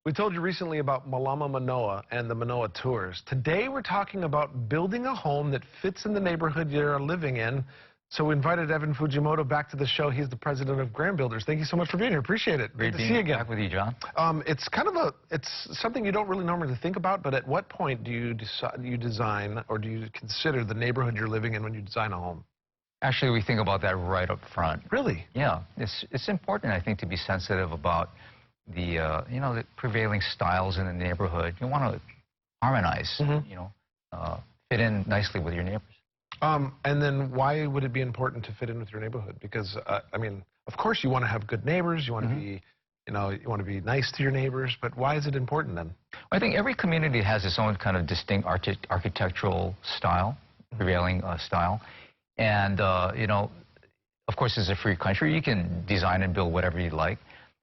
We told you recently about Malama Manoa and the Manoa tours. Today we're talking about building a home that fits in the neighborhood you're living in. So we invited Evan Fujimoto back to the show. He's the president of Grand Builders. Thank you so much for being here. Appreciate it. Great Good to being see you again. back with you, John. It's something you don't really normally think about, but at what point do you design or do you consider the neighborhood you're living in when you design a home? Actually, we think about that right up front. Really? Yeah, it's important, I think, to be sensitive about the prevailing styles in the neighborhood. You want to harmonize, fit in nicely with your neighbors. And then why would it be important to fit in with your neighborhood? Because I mean, of course you want to have good neighbors, you want to be, you want to be nice to your neighbors, but why is it important then? I think every community has its own kind of distinct architectural style, prevailing style. And, of course, it's a free country. You can design and build whatever you like.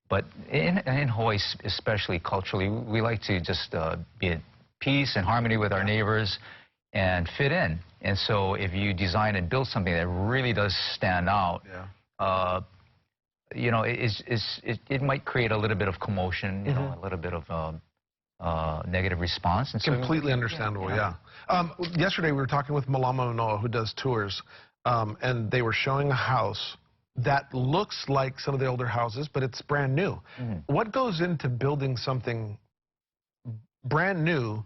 But in Hawaii, especially culturally, we like to just be at peace and harmony with our neighbors and fit in. And so if you design and build something that really does stand out, it might create a little bit of commotion, a little bit of negative response. And so completely understandable, yeah. Yesterday we were talking with Malama Manoa, who does tours, and they were showing a house that looks like some of the older houses, but it's brand new. What goes into building something brand new,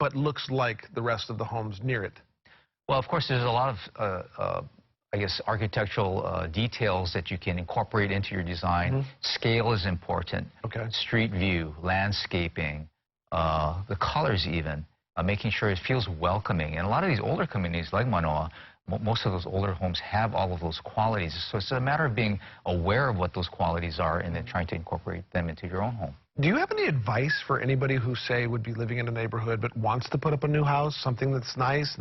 but looks like the rest of the homes near it? Well, of course, there's a lot of, I guess, architectural details that you can incorporate into your design. Scale is important. Okay. Street view, landscaping, the colors even, making sure it feels welcoming. And a lot of these older communities, like Manoa, most of those older homes have all of those qualities. So it's a matter of being aware of what those qualities are and then trying to incorporate them into your own home. Do you have any advice for anybody who, say, would be living in a neighborhood but wants to put up a new house, something that's nice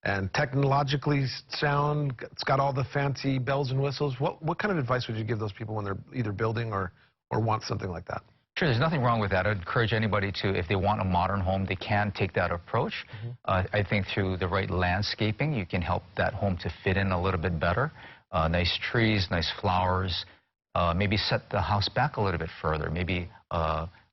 and technologically sound, it's got all the fancy bells and whistles? What kind of advice would you give those people when they're either building or want something like that? Sure, there's nothing wrong with that. I'd encourage anybody to, if they want a modern home, they can take that approach. I think through the right landscaping, you can help that home to fit in a little bit better. Nice trees, nice flowers, maybe set the house back a little bit further, maybe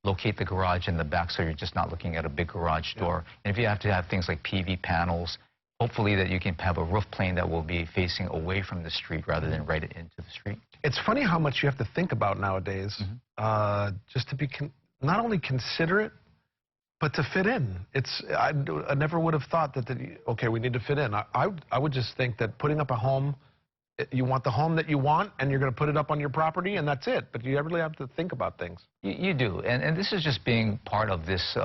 locate the garage in the back so you're just not looking at a big garage door. And if you have to have things like PV panels, hopefully that you can have a roof plane that will be facing away from the street rather than right into the street. It's funny how much you have to think about nowadays just to be not only considerate, but to fit in. I never would have thought that, okay, we need to fit in. I would just think that putting up a home, you want the home that you want, and you're going to put it up on your property, and that's it. But you really have to think about things. You do, and this is just being part of this,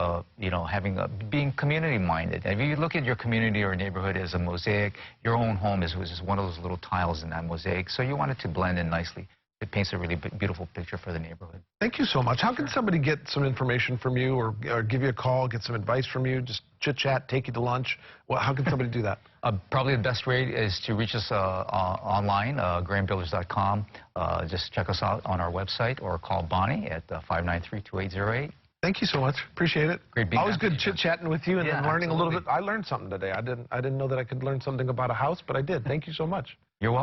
being community-minded. If you look at your community or neighborhood as a mosaic, your own home is just one of those little tiles in that mosaic. So you want it to blend in nicely. It paints a really beautiful picture for the neighborhood. Thank you so much. How can somebody get some information from you or give you a call, get some advice from you, just chit-chat, take you to lunch? Well, how can somebody do that? Probably the best way is to reach us online, grandbuilders.com. Just check us out on our website or call Bonnie at 593-2808. Thank you so much. Appreciate it. Great being Always good chit-chatting with you and then learning absolutely. a little bit. I learned something today. I didn't know that I could learn something about a house, but I did. Thank you so much. You're welcome.